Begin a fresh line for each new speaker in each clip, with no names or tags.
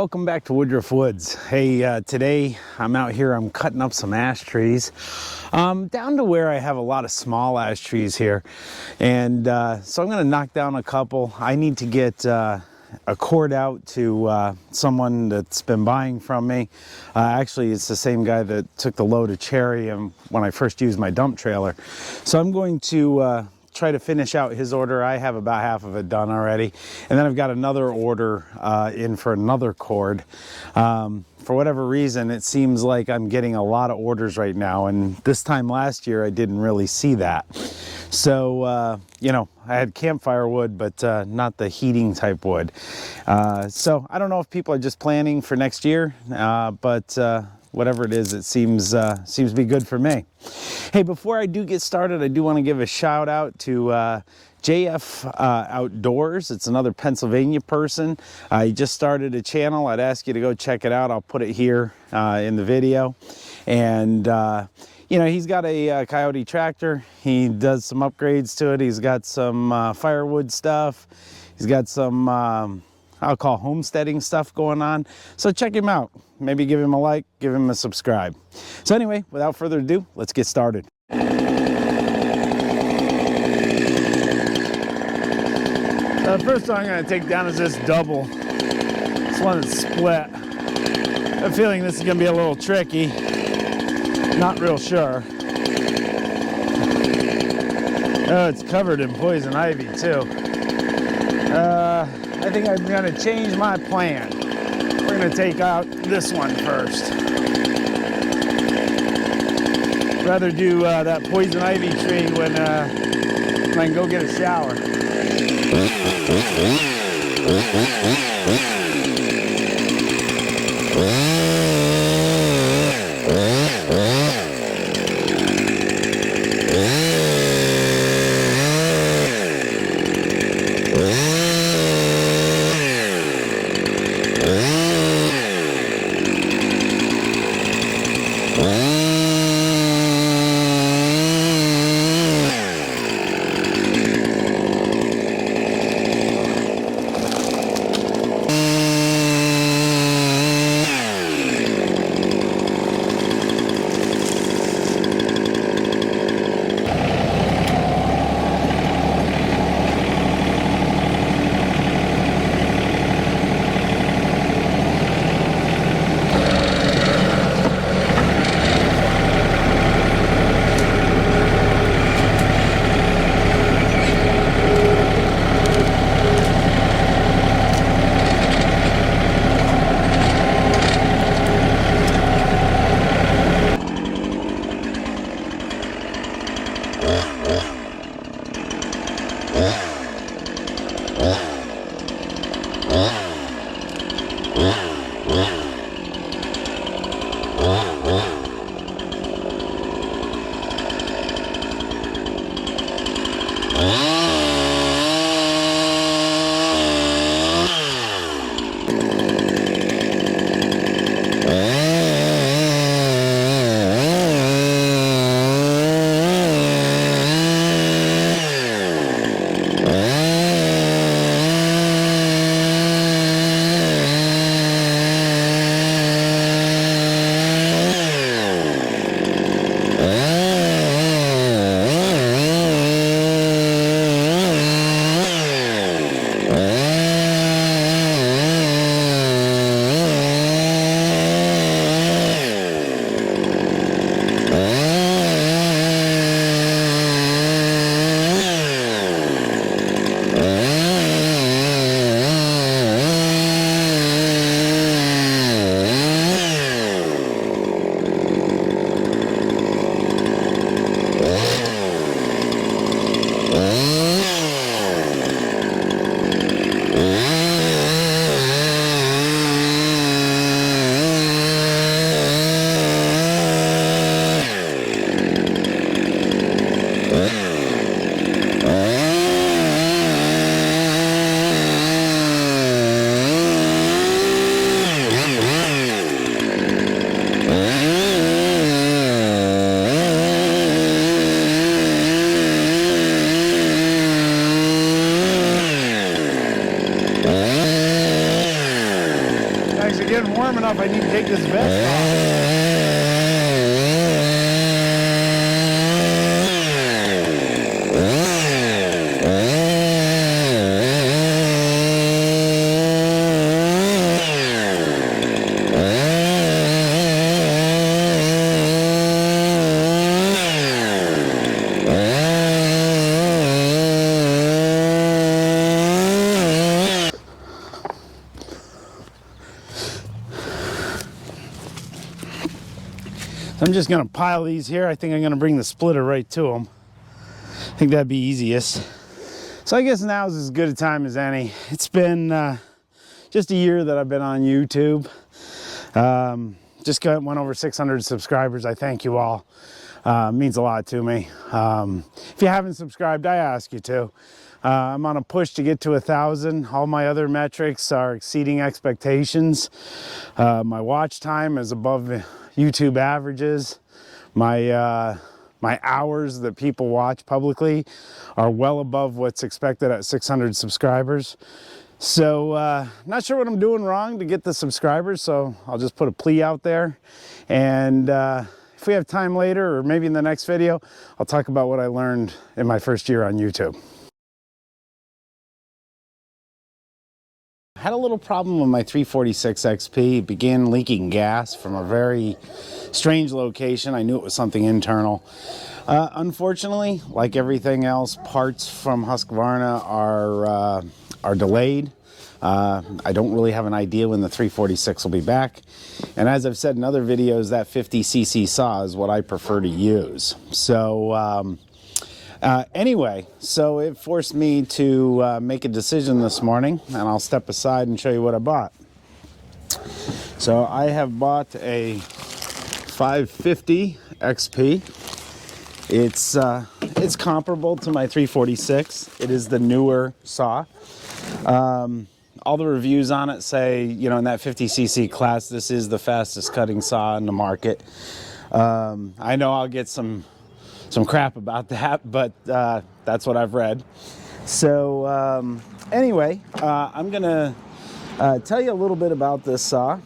welcome back to Woodruff Woods. Hey, today I'm out here, I'm cutting up some ash trees, down to where I have a lot of small ash trees here. And so I'm gonna knock down a couple. I need to get a cord out to someone that's been buying from me. Actually, it's the same guy that took the load of cherry when I first used my dump trailer. So I'm going to try to finish out his order. I have about half of it done already. And then I've got another order in for another cord. For whatever reason, it seems like I'm getting a lot of orders right now. And this time last year, I didn't really see that. So, you know, I had campfire wood, but not the heating type wood. So I don't know if people are just planning for next year, but whatever it is, it seems to be good for me. Hey, before I do get started, I do want to give a shout out to JF Outdoors. It's another Pennsylvania person. He just started a channel. I'd ask you to go check it out. I'll put it here in the video. And you know, he's got a Coyote tractor. He does some upgrades to it. He's got some firewood stuff. He's got some I'll call homesteading stuff going on. So check him out. Maybe give him a like, give him a subscribe. So anyway, without further ado, let's get started. The first one I'm going to take down is this double. This one that's split. I have a feeling this is going to be a little tricky. Not real sure. Oh, it's covered in poison ivy too. I think I'm going to change my plan. We're going to take out this one first. Rather do that poison ivy tree when I can go get a shower. warm enough, I need to take this vest off. I'm just gonna pile these here. I think I'm gonna bring the splitter right to them. I think that'd be easiest. So I guess now is as good a time as any. It's been just a year that I've been on YouTube. Just went over 600 subscribers. I thank you all. It means a lot to me. If you haven't subscribed, I ask you to. I'm on a push to get to 1,000. All my other metrics are exceeding expectations. My watch time is above YouTube averages. My hours that people watch publicly are well above what's expected at 600 subscribers. So not sure what I'm doing wrong to get the subscribers, so I'll just put a plea out there. And if we have time later, or maybe in the next video, I'll talk about what I learned in my first year on YouTube. I had a little problem with my 346 XP. It began leaking gas from a very strange location. I knew it was something internal. Unfortunately, like everything else, parts from Husqvarna are delayed. I don't really have an idea when the 346 will be back. And as I've said in other videos, that 50cc saw is what I prefer to use. So anyway, so it forced me to make a decision this morning, and I'll step aside and show you what I bought. So I have bought a 550 XP. It's comparable to my 346. It is the newer saw. All the reviews on it say, you know, in that 50cc class, this is the fastest cutting saw in the market. I know I'll get some crap about that, but that's what I've read. So anyway, I'm gonna tell you a little bit about this saw.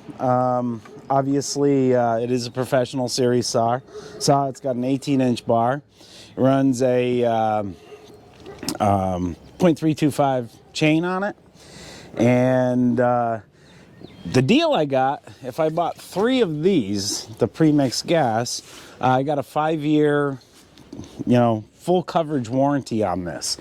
Obviously, it is a professional series saw. It's got an 18-inch bar. It runs a 0.325 chain on it. And the deal I got, if I bought 3 of these, the pre-mixed gas, I got a 5-year, you know, full coverage warranty on this.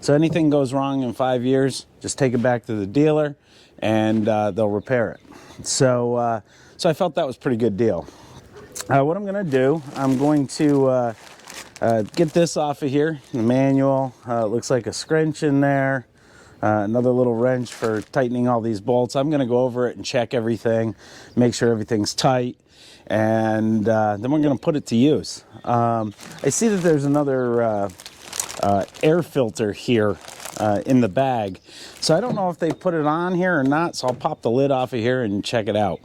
So anything goes wrong in 5 years, just take it back to the dealer and they'll repair it. So so I felt that was a pretty good deal. What I'm gonna do, I'm going to get this off of here, the manual. It looks like a scrunch in there. Another little wrench for tightening all these bolts. I'm gonna go over it and check everything, make sure everything's tight, and then we're gonna put it to use. I see that there's another air filter here in the bag. So I don't know if they put it on here or not, so I'll pop the lid off of here and check it out.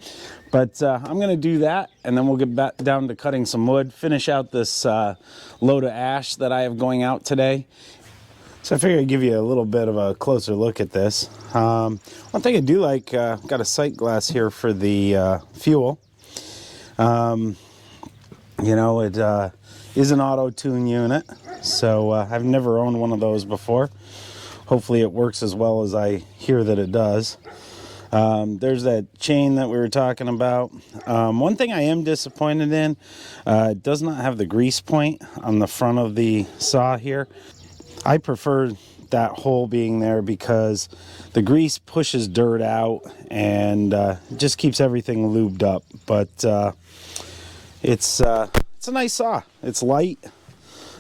But I'm gonna do that, and then we'll get back down to cutting some wood, finish out this load of ash that I have going out today. So I figured I'd give you a little bit of a closer look at this. One thing I do like, got a sight glass here for the fuel. You know, it is an auto-tune unit, so I've never owned one of those before. Hopefully it works as well as I hear that it does. There's that chain that we were talking about. One thing I am disappointed in, it does not have the grease point on the front of the saw here. I prefer that hole being there because the grease pushes dirt out and just keeps everything lubed up. But it's a nice saw. It's light.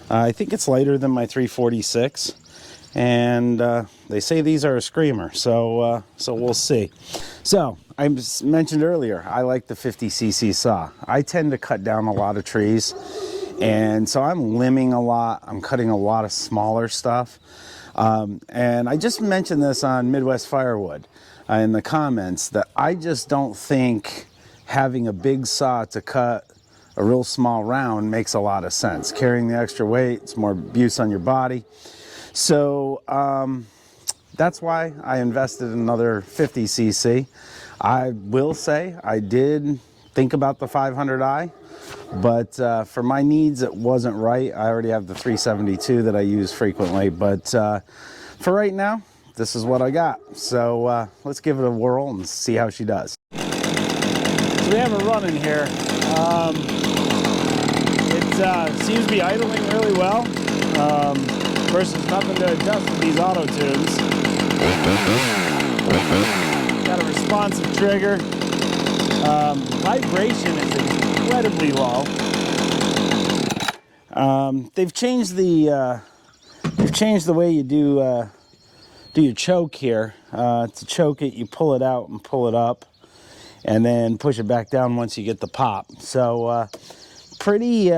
I think it's lighter than my 346. And they say these are a screamer, so we'll see. So I mentioned earlier, I like the 50cc saw. I tend to cut down a lot of trees, and so I'm limbing a lot. I'm cutting a lot of smaller stuff. And I just mentioned this on Midwest Firewood in the comments that I just don't think having a big saw to cut a real small round makes a lot of sense. Carrying the extra weight, it's more abuse on your body. So that's why I invested in another 50cc. I will say I did think about the 500i, but for my needs it wasn't right. I already have the 372 that I use frequently, but for right now, this is what I got. So let's give it a whirl and see how she does. So we have a run in here. It seems to be idling really well. Versus nothing to adjust with these auto tunes. Got a responsive trigger. Vibration is incredibly low. They've changed the way you do your choke here. To choke it, you pull it out and pull it up, and then push it back down once you get the pop. So pretty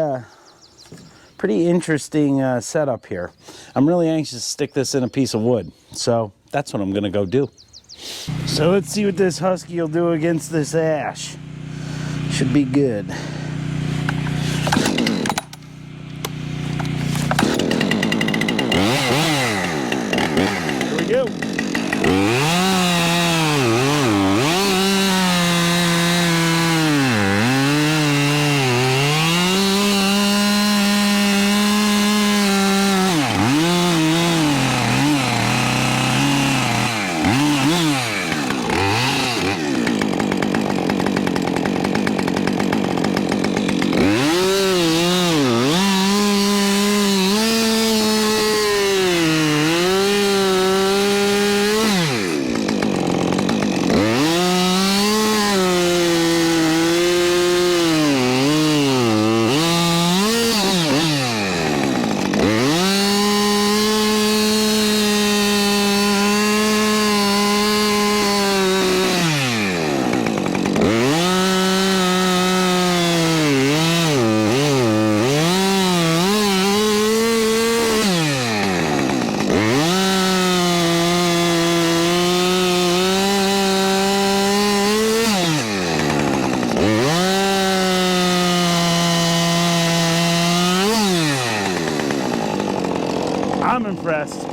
interesting setup here. I'm really anxious to stick this in a piece of wood, so that's what I'm gonna go do. So let's see what this Husky will do against this ash. Should be good. Here we go. I'm impressed.